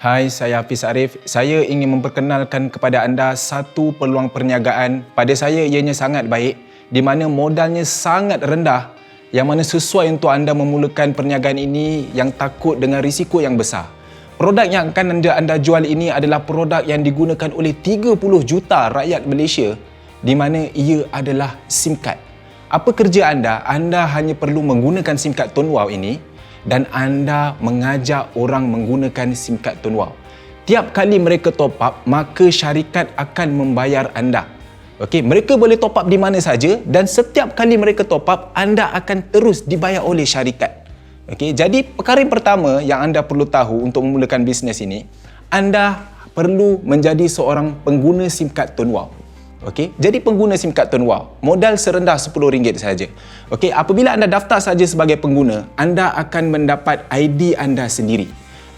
Hai, saya Hafiz Arif. Saya ingin memperkenalkan kepada anda satu peluang perniagaan. Pada saya ianya sangat baik, di mana modalnya sangat rendah, yang mana sesuai untuk anda memulakan perniagaan ini yang takut dengan risiko yang besar. Produk yang akan anda jual ini adalah produk yang digunakan oleh 30 juta rakyat Malaysia, di mana ia adalah SIM card. Apa kerja anda? Anda hanya perlu menggunakan SIM card Tone Wow ini dan anda mengajak orang menggunakan SIM card Tone Wow. Tiap kali mereka top up, maka syarikat akan membayar anda. Okey, mereka boleh top up di mana saja dan setiap kali mereka top up, anda akan terus dibayar oleh syarikat. Okey, jadi perkara yang pertama yang anda perlu tahu untuk memulakan bisnes ini, anda perlu menjadi seorang pengguna SIM card Tone Wow. Okey, jadi pengguna SIM card Tone Wow, modal serendah RM10 saja. Okey, apabila anda daftar saja sebagai pengguna, anda akan mendapat ID anda sendiri.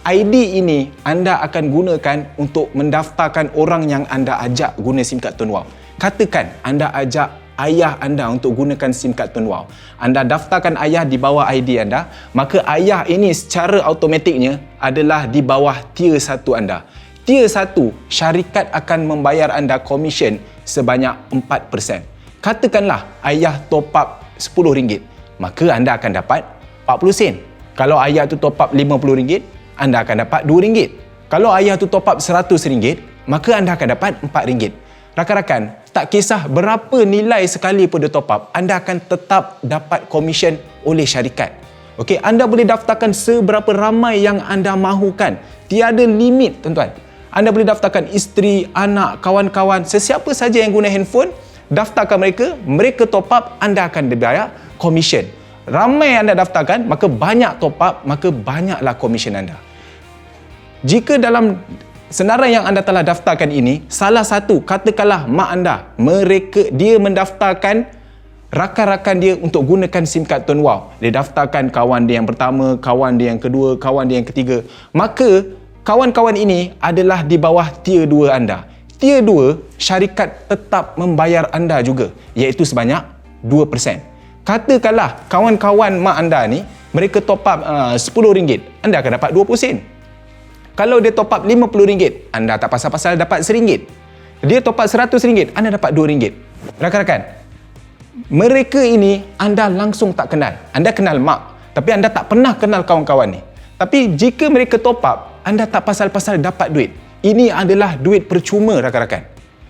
ID ini anda akan gunakan untuk mendaftarkan orang yang anda ajak guna SIM card Tone Wow. Katakan anda ajak ayah anda untuk gunakan SIM card Tone Wow. Anda daftarkan ayah di bawah ID anda, maka ayah ini secara automatiknya adalah di bawah tier 1 anda. Tier 1, syarikat akan membayar anda komisen sebanyak 4%. Katakanlah ayah top up RM10, maka anda akan dapat 40 sen. Kalau ayah tu top up RM50, anda akan dapat RM2. Kalau ayah tu top up RM100, maka anda akan dapat RM4. Rakan-rakan, tak kisah berapa nilai sekali pun dia top up, anda akan tetap dapat komisen oleh syarikat. Okey, anda boleh daftarkan seberapa ramai yang anda mahukan. Tiada limit, tuan-tuan. Anda boleh daftarkan isteri, anak, kawan-kawan, sesiapa saja yang guna handphone, daftarkan mereka top up, anda akan dibayar komisen. Ramai anda daftarkan, maka banyak top up, maka banyaklah komisen anda. Jika dalam senarai yang anda telah daftarkan ini, salah satu, katakanlah mak anda, dia mendaftarkan rakan-rakan dia untuk gunakan SIM card Tone Wow. Dia daftarkan kawan dia yang pertama, kawan dia yang kedua, kawan dia yang ketiga. Maka kawan-kawan ini adalah di bawah tier 2 anda. Tier 2, syarikat tetap membayar anda juga, iaitu sebanyak 2%. Katakanlah kawan-kawan mak anda ni, mereka top up RM10, anda akan dapat 20 sen. Kalau dia top up RM50, anda tak pasal-pasal dapat RM1. Dia top up RM100, anda dapat RM2. Rakan-rakan, mereka ini anda langsung tak kenal. Anda kenal mak, tapi anda tak pernah kenal kawan-kawan ni. Tapi jika mereka top up, anda tak pasal-pasal dapat duit. Ini adalah duit percuma, rakan-rakan.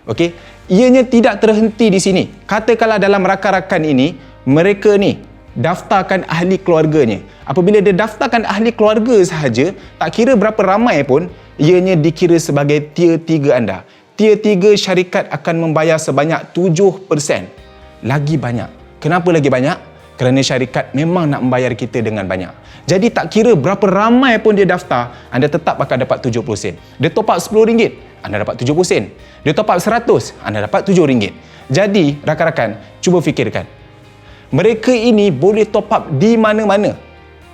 Okey, ianya tidak terhenti di sini. Katakanlah dalam rakan-rakan ini, mereka ni daftarkan ahli keluarganya. Apabila dia daftarkan ahli keluarga sahaja, tak kira berapa ramai pun, ianya dikira sebagai tier 3 anda. Tier 3, syarikat akan membayar sebanyak 7%. Lagi banyak. Kenapa lagi banyak? Kerana syarikat memang nak membayar kita dengan banyak. Jadi tak kira berapa ramai pun dia daftar, anda tetap akan dapat 70 sen. Dia top up RM10, anda dapat 70 sen. Dia top up RM100, anda dapat RM7. Jadi, rakan-rakan, cuba fikirkan. Mereka ini boleh top up di mana-mana.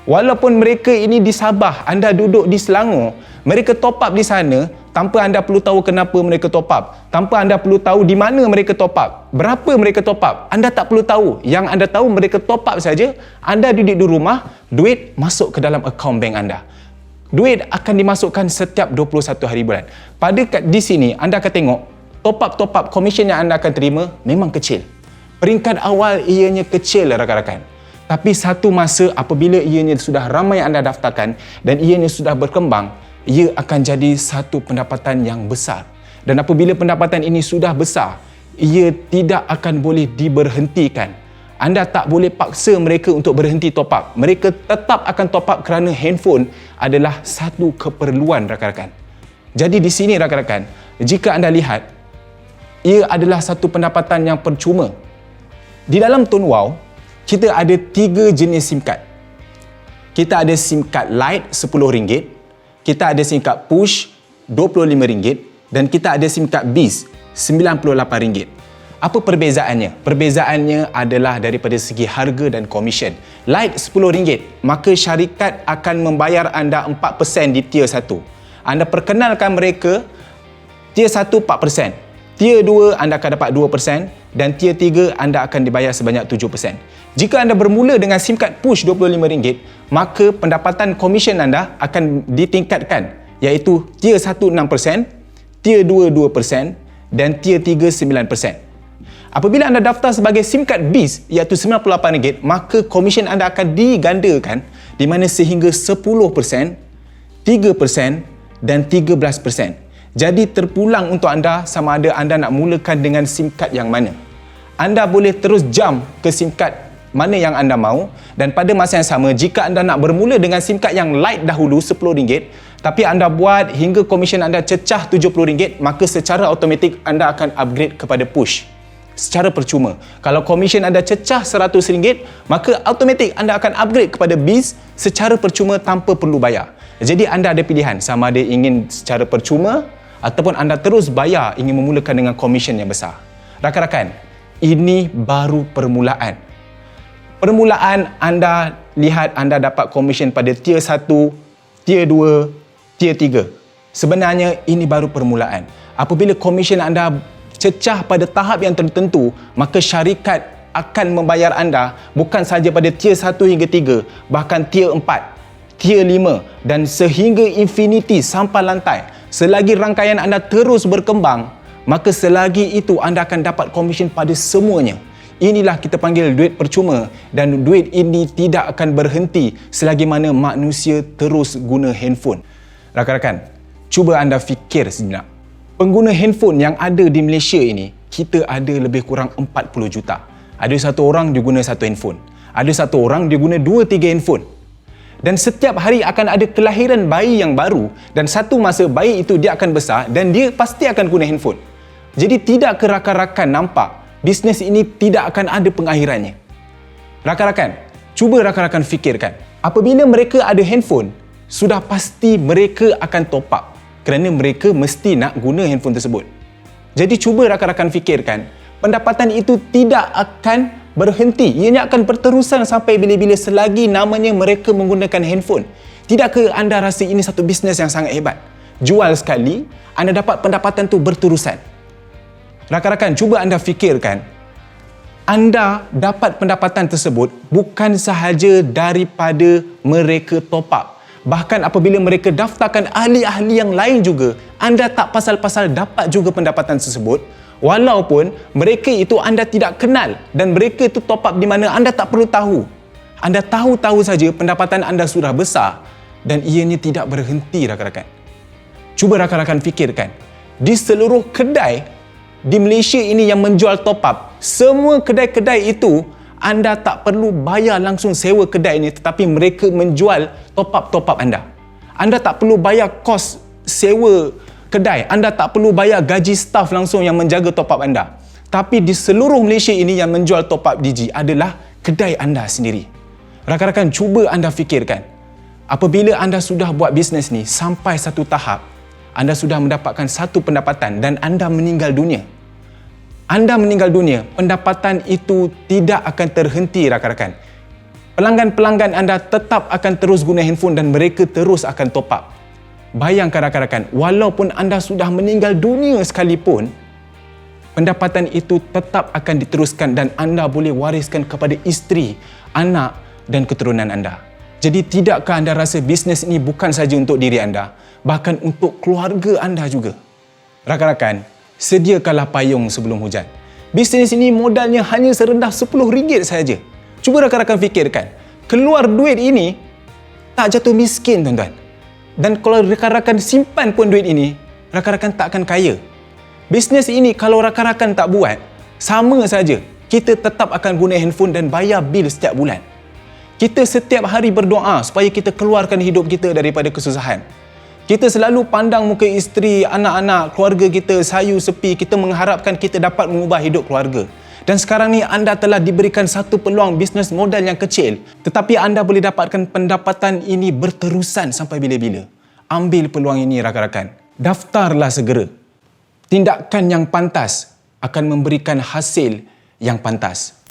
Walaupun mereka ini di Sabah, anda duduk di Selangor, mereka top up di sana tanpa anda perlu tahu kenapa mereka top up. Tanpa anda perlu tahu di mana mereka top up. Berapa mereka top up. Anda tak perlu tahu. Yang anda tahu mereka top up saja. Anda duduk di rumah, duit masuk ke dalam akaun bank anda. Duit akan dimasukkan setiap 21 hari bulan. Di sini anda akan tengok top up komisen yang anda akan terima memang kecil. Peringkat awal ianya kecil, rakan-rakan. Tapi satu masa apabila ianya sudah ramai anda daftarkan dan ianya sudah berkembang, ia akan jadi satu pendapatan yang besar. Dan apabila pendapatan ini sudah besar, ia tidak akan boleh diberhentikan. Anda tak boleh paksa mereka untuk berhenti top up. Mereka tetap akan top up kerana handphone adalah satu keperluan, rakan-rakan. Jadi di sini, rakan-rakan, jika anda lihat, ia adalah satu pendapatan yang percuma. Di dalam Tone Wow, kita ada 3 jenis SIM card. Kita ada SIM card Lite RM10, kita ada SIM card Push RM25 dan kita ada SIM card Biz RM98. Apa perbezaannya? Perbezaannya adalah daripada segi harga dan komisen. Lite RM10, maka syarikat akan membayar anda 4% di tier 1. Anda perkenalkan mereka, tier 1 4%, tier 2 anda akan dapat 2% dan tier 3 anda akan dibayar sebanyak 7%. Jika anda bermula dengan SIM card Push RM25, maka pendapatan komisen anda akan ditingkatkan iaitu tier 1 6%, tier 2 2% dan tier 3 9%. Apabila anda daftar sebagai SIM card BIS iaitu RM98, maka komisen anda akan digandakan di mana sehingga 10%, 3% dan 13%. Jadi terpulang untuk anda sama ada anda nak mulakan dengan SIM card yang mana. Anda boleh terus jump ke SIM card mana yang anda mahu, dan pada masa yang sama jika anda nak bermula dengan SIM card yang light dahulu RM10 tapi anda buat hingga komisen anda cecah RM70, maka secara automatik anda akan upgrade kepada push secara percuma. Kalau komisen anda cecah RM100, maka automatik anda akan upgrade kepada BIS secara percuma tanpa perlu bayar. Jadi anda ada pilihan sama ada ingin secara percuma ataupun anda terus bayar ingin memulakan dengan komisen yang besar. Rakan-rakan, ini baru permulaan. Permulaan anda lihat anda dapat komisen pada tier 1, tier 2, tier 3. Sebenarnya ini baru permulaan. Apabila komisen anda cecah pada tahap yang tertentu, maka syarikat akan membayar anda bukan sahaja pada tier 1 hingga 3, bahkan tier 4, tier 5 dan sehingga infinity sampai lantai. Selagi rangkaian anda terus berkembang, maka selagi itu anda akan dapat komisen pada semuanya. Inilah kita panggil duit percuma, dan duit ini tidak akan berhenti selagi mana manusia terus guna handphone. Rakan-rakan, cuba anda fikir sejenak. Pengguna handphone yang ada di Malaysia ini, kita ada lebih kurang 40 juta. Ada satu orang dia guna satu handphone. Ada satu orang dia guna 2-3 handphone. Dan setiap hari akan ada kelahiran bayi yang baru, dan satu masa bayi itu dia akan besar dan dia pasti akan guna handphone. Jadi tidak ke rakan-rakan nampak bisnes ini tidak akan ada pengakhirannya. Rakan-rakan, cuba rakan-rakan fikirkan. Apabila mereka ada handphone, sudah pasti mereka akan top up. Kerana mereka mesti nak guna handphone tersebut. Jadi cuba rakan-rakan fikirkan, pendapatan itu tidak akan berhenti. Ianya akan berterusan sampai bila-bila selagi namanya mereka menggunakan handphone. Tidakkah anda rasa ini satu bisnes yang sangat hebat? Jual sekali, anda dapat pendapatan tu berterusan. Rakan-rakan, cuba anda fikirkan, anda dapat pendapatan tersebut bukan sahaja daripada mereka top up. Bahkan apabila mereka daftarkan ahli-ahli yang lain juga, anda tak pasal-pasal dapat juga pendapatan tersebut, walaupun mereka itu anda tidak kenal dan mereka itu top up di mana anda tak perlu tahu. Anda tahu-tahu saja pendapatan anda sudah besar dan ianya tidak berhenti, rakan-rakan. Cuba rakan-rakan fikirkan, di seluruh kedai di Malaysia ini yang menjual top up, semua kedai-kedai itu anda tak perlu bayar langsung sewa kedai ini, tetapi mereka menjual top up anda. Anda tak perlu bayar kos sewa kedai, anda tak perlu bayar gaji staf langsung yang menjaga top up anda. Tapi di seluruh Malaysia ini yang menjual top up Digi adalah kedai anda sendiri. Rakan-rakan, cuba anda fikirkan, apabila anda sudah buat bisnes ni sampai satu tahap, anda sudah mendapatkan satu pendapatan dan anda meninggal dunia. Anda meninggal dunia, pendapatan itu tidak akan terhenti, rakan-rakan. Pelanggan-pelanggan anda tetap akan terus guna handphone dan mereka terus akan top up. Bayangkan rakan-rakan, walaupun anda sudah meninggal dunia sekalipun, pendapatan itu tetap akan diteruskan dan anda boleh wariskan kepada isteri, anak dan keturunan anda. Jadi tidakkah anda rasa bisnes ini bukan saja untuk diri anda, bahkan untuk keluarga anda juga? Rakan-rakan, sediakanlah payung sebelum hujan. Bisnes ini modalnya hanya serendah RM10 saja. Cuba rakan-rakan fikirkan, keluar duit ini tak jatuh miskin, tuan-tuan. Dan kalau rakan-rakan simpan pun duit ini, rakan-rakan tak akan kaya. Bisnes ini kalau rakan-rakan tak buat, sama saja kita tetap akan guna handphone dan bayar bil setiap bulan. Kita setiap hari berdoa supaya kita keluarkan hidup kita daripada kesusahan. Kita selalu pandang muka isteri, anak-anak, keluarga kita sayu sepi, kita mengharapkan kita dapat mengubah hidup keluarga. Dan sekarang ni anda telah diberikan satu peluang bisnes modal yang kecil, tetapi anda boleh dapatkan pendapatan ini berterusan sampai bila-bila. Ambil peluang ini, rakan-rakan. Daftarlah segera. Tindakan yang pantas akan memberikan hasil yang pantas.